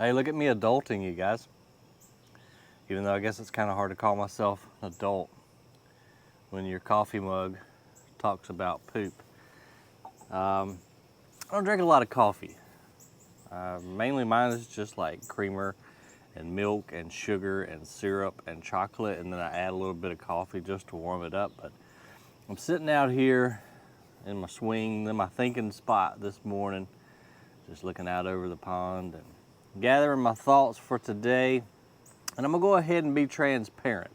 Hey, look at me adulting, you guys. Even though I guess it's kind of hard to call myself an adult when your coffee mug talks about poop. I don't drink a lot of coffee. Mainly mine is just like creamer and milk and sugar and syrup and chocolate, and then I add a little bit of coffee just to warm it up. But I'm sitting out here in my swing, in my thinking spot this morning, just looking out over the pond and gathering my thoughts for today. And I'm gonna go ahead and be transparent.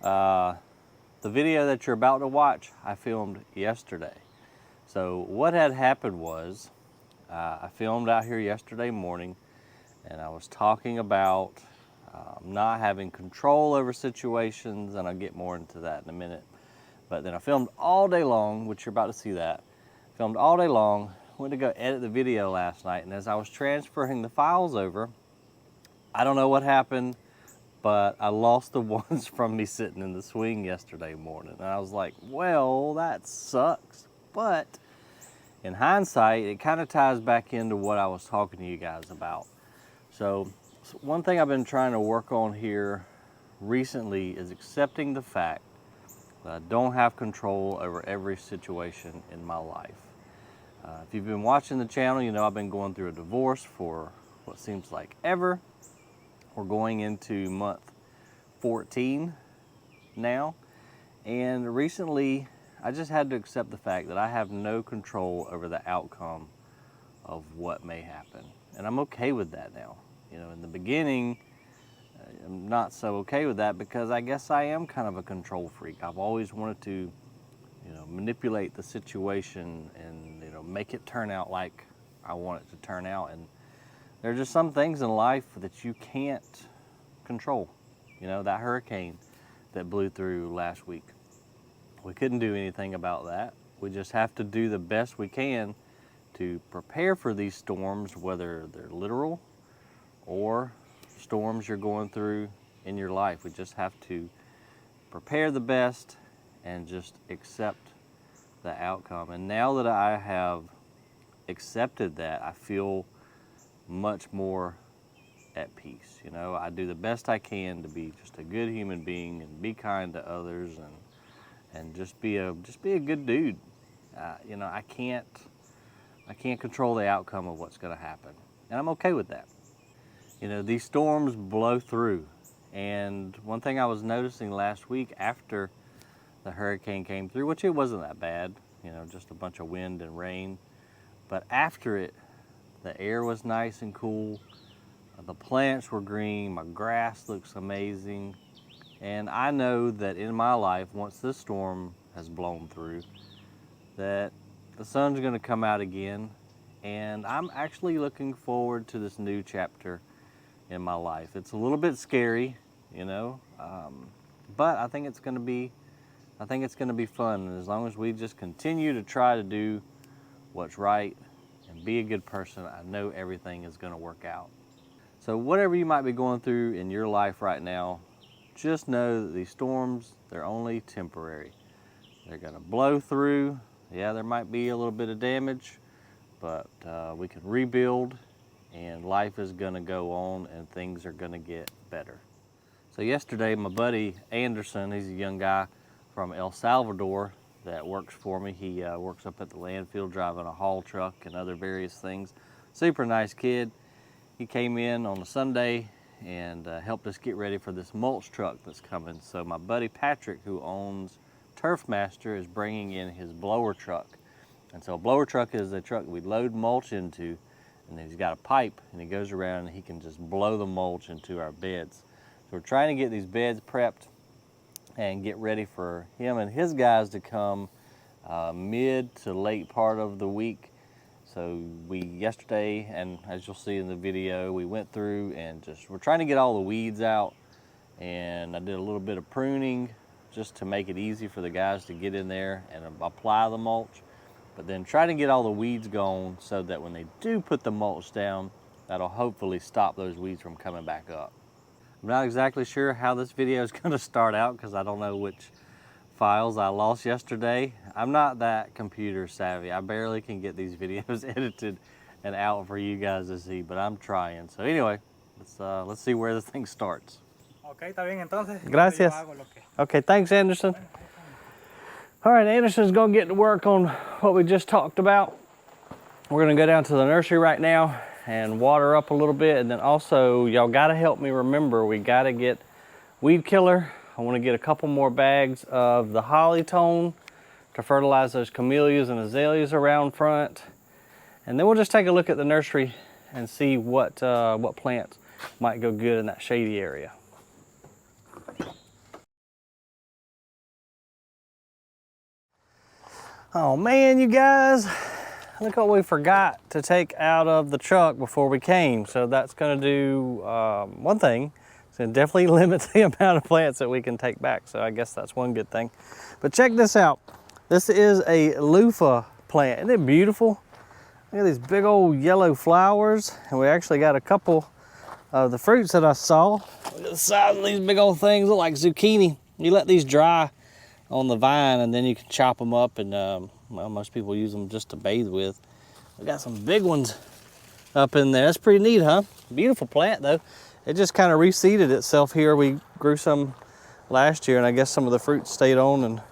The video that you're about to watch, I filmed yesterday. So what had happened was, I filmed out here yesterday morning, and I was talking about not having control over situations, and I'll get more into that in a minute. But then I filmed all day long, which you're about to see that. Filmed all day long, went to go edit the video last night, and as I was transferring the files over, I don't know what happened, but I lost the ones from me sitting in the swing yesterday morning. And I was like, well, that sucks. But in hindsight, it kind of ties back into what I was talking to you guys about. So one thing I've been trying to work on here recently is accepting the fact that I don't have control over every situation in my life. If you've been watching the channel, you know I've been going through a divorce for what seems like ever. We're going into month 14 now, and recently I just had to accept the fact that I have no control over the outcome of what may happen, and I'm okay with that now. You know, in the beginning, I'm not so okay with that because I guess I am kind of a control freak. I've always wanted to, you know, manipulate the situation and, you know, make it turn out like I want it to turn out. And there are just some things in life that you can't control. You know, that hurricane that blew through last week, we couldn't do anything about that. We just have to do the best we can to prepare for these storms, whether they're literal or storms you're going through in your life. We just have to prepare the best and just accept the outcome. And now that I have accepted that, I feel much more at peace. You know, I do the best I can to be just a good human being and be kind to others and just be a good dude. You know, I can't control the outcome of what's going to happen, and I'm okay with that. You know, these storms blow through, and one thing I was noticing last week after the hurricane came through, which it wasn't that bad, you know, just a bunch of wind and rain, but after it, the air was nice and cool, the plants were green, my grass looks amazing, and I know that in my life, once this storm has blown through, that the sun's going to come out again, and I'm actually looking forward to this new chapter in my life. It's a little bit scary, you know, but I think it's going to be fun. And as long as we just continue to try to do what's right and be a good person, I know everything is going to work out. So whatever you might be going through in your life right now, just know that these storms, they're only temporary. They're going to blow through. Yeah, there might be a little bit of damage, but we can rebuild, and life is going to go on, and things are going to get better. So yesterday, my buddy Anderson, he's a young guy from El Salvador that works for me. He works up at the landfill driving a haul truck and other various things. Super nice kid. He came in on a Sunday and helped us get ready for this mulch truck that's coming. So my buddy Patrick, who owns Turf Master, is bringing in his blower truck. And so a blower truck is a truck we load mulch into, and then he's got a pipe, and he goes around and he can just blow the mulch into our beds. So we're trying to get these beds prepped and get ready for him and his guys to come mid to late part of the week. So yesterday, and as you'll see in the video, we went through and we're trying to get all the weeds out, and I did a little bit of pruning just to make it easy for the guys to get in there and apply the mulch, but then try to get all the weeds gone so that when they do put the mulch down, that'll hopefully stop those weeds from coming back up. I'm not exactly sure how this video is going to start out because I don't know which files I lost yesterday. I'm not that computer savvy. I barely can get these videos edited and out for you guys to see, but I'm trying. So anyway, let's see where this thing starts. Okay, está bien entonces. Gracias. Okay, thanks, Anderson. All right, Anderson's gonna get to work on what we just talked about. We're gonna go down to the nursery right now and water up a little bit, and then also y'all gotta help me remember, we gotta get weed killer. I wanna get a couple more bags of the holly tone to fertilize those camellias and azaleas around front. And then we'll just take a look at the nursery and see what plants might go good in that shady area. Oh man, you guys, look what we forgot to take out of the truck before we came. So that's gonna do one thing. It's gonna definitely limit the amount of plants that we can take back. So I guess that's one good thing. But check this out. This is a loofah plant. Isn't it beautiful? Look at these big old yellow flowers. And we actually got a couple of the fruits that I saw. Look at the size of these big old things, look like zucchini. You let these dry on the vine and then you can chop them up, and well, most people use them just to bathe with. We got some big ones up in there. That's pretty neat, huh? Beautiful plant though. It just kind of reseeded itself here. We grew some last year and I guess some of the fruit stayed on,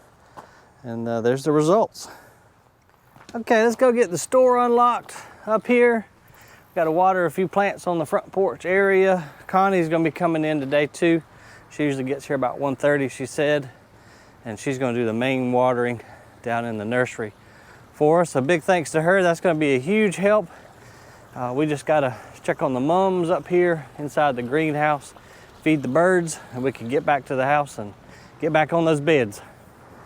and there's the results. Okay, let's go get the store unlocked up here. Got to water a few plants on the front porch area. Connie's gonna be coming in today too. She usually gets here about 1:30, she said. And she's gonna do the main watering down in the nursery for us. A big thanks to her. That's gonna be a huge help. We just gotta check on the mums up here inside the greenhouse, feed the birds, and we can get back to the house and get back on those beds.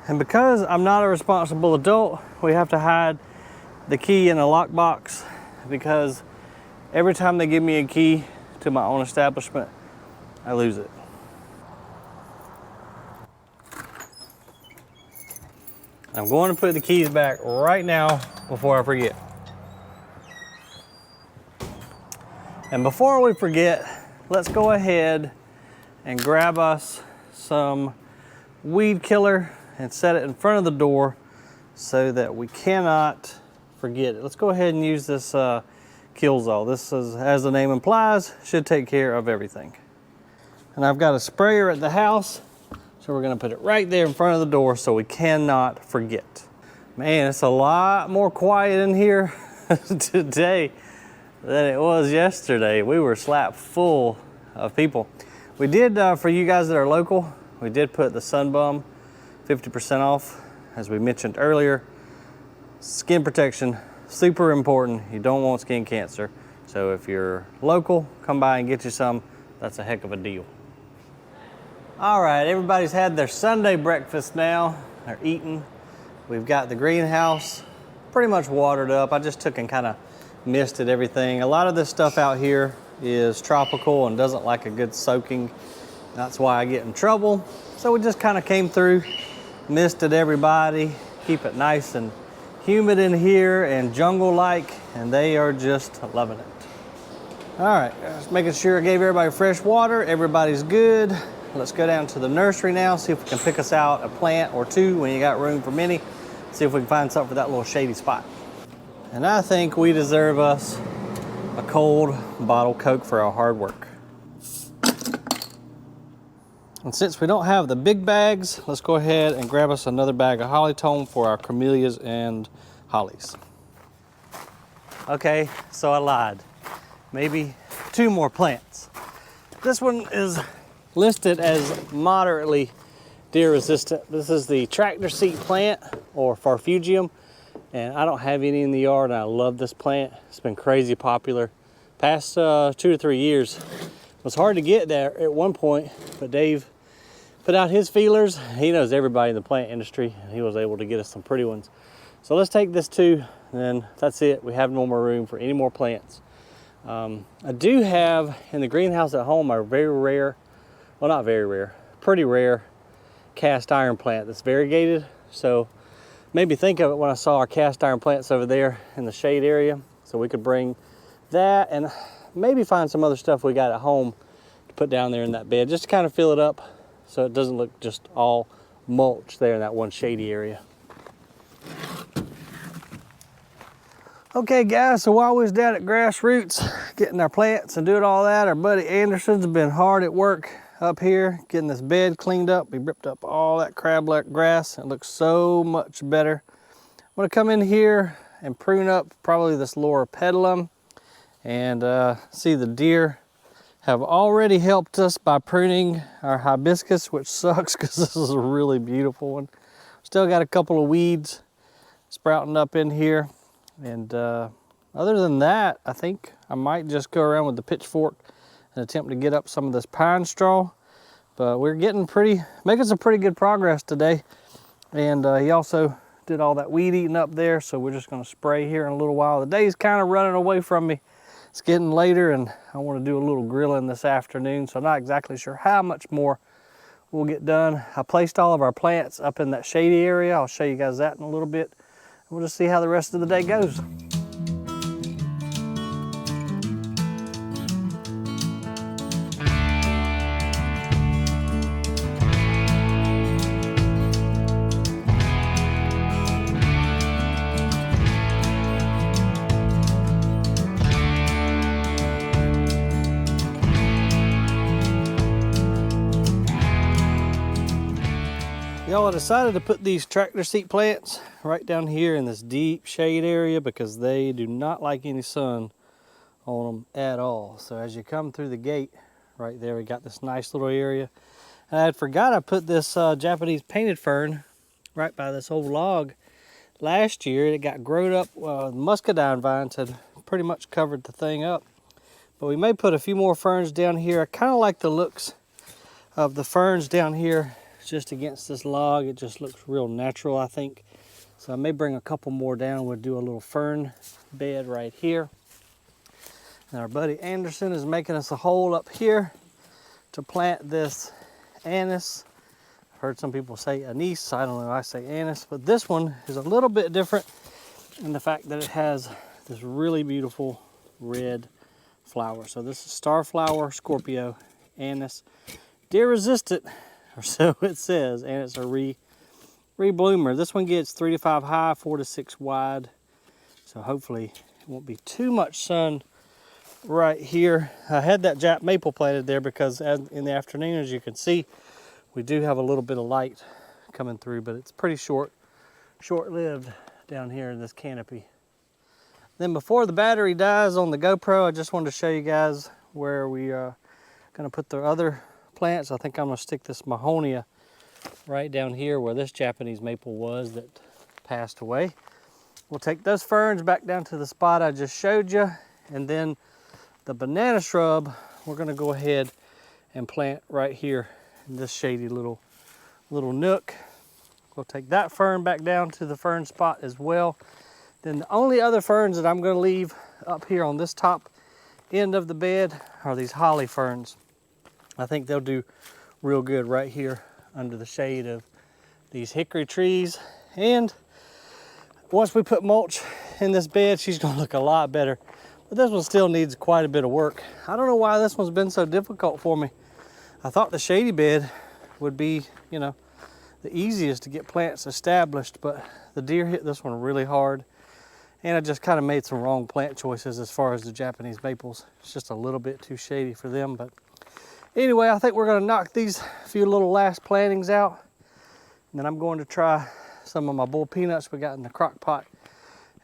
And because I'm not a responsible adult, we have to hide the key in a lockbox, because every time they give me a key to my own establishment, I lose it. I'm going to put the keys back right now before I forget. And before we forget, let's go ahead and grab us some weed killer and set it in front of the door so that we cannot forget it. Let's go ahead and use this Killzall. This is, as the name implies, should take care of everything. And I've got a sprayer at the house, so we're gonna put it right there in front of the door so we cannot forget. Man, it's a lot more quiet in here today than it was yesterday. We were slap full of people. We did, for you guys that are local, we did put the Sunbum 50% off. As we mentioned earlier, skin protection, super important. You don't want skin cancer. So if you're local, come by and get you some. That's a heck of a deal. All right, everybody's had their Sunday breakfast now. They're eating. We've got the greenhouse pretty much watered up. I just took and kind of misted everything. A lot of this stuff out here is tropical and doesn't like a good soaking. That's why I get in trouble. So we just kind of came through, misted everybody, keep it nice and humid in here and jungle-like, and they are just loving it. All right, just making sure I gave everybody fresh water. Everybody's good. Let's go down to the nursery now, see if we can pick us out a plant or two when you got room for many. See if we can find something for that little shady spot. And I think we deserve us a cold bottled Coke for our hard work. And since we don't have the big bags, let's go ahead and grab us another bag of holly tone for our camellias and hollies. Okay, so I lied. Maybe two more plants. This one is listed as moderately deer resistant. This is the tractor seat plant, or Farfugium, and I don't have any in the yard, and I love this plant. It's been crazy popular. Past 2 to 3 years. It was hard to get there at one point, but Dave put out his feelers. He knows everybody in the plant industry, and he was able to get us some pretty ones. So let's take this too, and then that's it. We have no more room for any more plants. I do have in the greenhouse at home a very rare, well, not very rare, pretty rare cast iron plant that's variegated. So maybe think of it when I saw our cast iron plants over there in the shade area. So we could bring that and maybe find some other stuff we got at home to put down there in that bed, just to kind of fill it up so it doesn't look just all mulch there in that one shady area. Okay guys, so while we was down at Grassroots getting our plants and doing all that, our buddy Anderson's been hard at work up here getting this bed cleaned up. We ripped up all that crablet grass. It looks so much better. I'm gonna come in here and prune up probably this lower pedalum, and see, the deer have already helped us by pruning our hibiscus, which sucks because this is a really beautiful one. Still got a couple of weeds sprouting up in here. And other than that, I think I might just go around with the pitchfork and attempt to get up some of this pine straw. But we're making some pretty good progress today. And he also did all that weed eating up there, so we're just gonna spray here in a little while. The day's kind of running away from me. It's getting later and I want to do a little grilling this afternoon, so I'm not exactly sure how much more we'll get done. I placed all of our plants up in that shady area. I'll show you guys that in a little bit. We'll just see how the rest of the day goes. Y'all, I decided to put these tractor seat plants right down here in this deep shade area because they do not like any sun on them at all. So as you come through the gate right there, we got this nice little area. And I forgot I put this Japanese painted fern right by this old log last year. It got growed up. Muscadine vines had pretty much covered the thing up. But we may put a few more ferns down here. I kind of like the looks of the ferns down here just against this log. It just looks real natural, I think. So I may bring a couple more down. We'll do a little fern bed right here. And our buddy Anderson is making us a hole up here to plant this anise. I've heard some people say anise. I don't know, I say anise. But this one is a little bit different in the fact that it has this really beautiful red flower. So this is Starflower Scorpio anise. Deer resistant, or so it says, and it's a re-bloomer. This one gets 3 to 5 high, 4 to 6 wide. So hopefully it won't be too much sun right here. I had that Jap maple planted there because in the afternoon, as you can see, we do have a little bit of light coming through, but it's pretty short-lived down here in this canopy. Then before the battery dies on the GoPro, I just wanted to show you guys where we are gonna put the other plants. I think I'm gonna stick this Mahonia right down here where this Japanese maple was that passed away. We'll take those ferns back down to the spot I just showed you, and then the banana shrub we're gonna go ahead and plant right here in this shady little nook. We'll take that fern back down to the fern spot as well. Then the only other ferns that I'm gonna leave up here on this top end of the bed are these holly ferns. I think they'll do real good right here under the shade of these hickory trees. And once we put mulch in this bed, she's gonna look a lot better. But this one still needs quite a bit of work. I don't know why this one's been so difficult for me. I thought the shady bed would be, you know, the easiest to get plants established, but the deer hit this one really hard. And I just kind of made some wrong plant choices as far as the Japanese maples. It's just a little bit too shady for them, but anyway, I think we're gonna knock these few little last plantings out. And then I'm going to try some of my bull peanuts we got in the crock pot.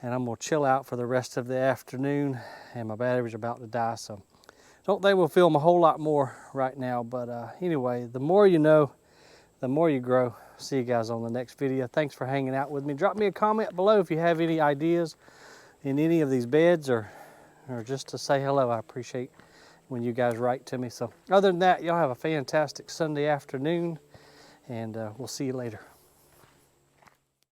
And I'm gonna chill out for the rest of the afternoon. And my battery's about to die, so don't think we'll film a whole lot more right now. But anyway, the more you know, the more you grow. See you guys on the next video. Thanks for hanging out with me. Drop me a comment below if you have any ideas in any of these beds, or just to say hello. I appreciate when you guys write to me. So other than that, y'all have a fantastic Sunday afternoon, and we'll see you later.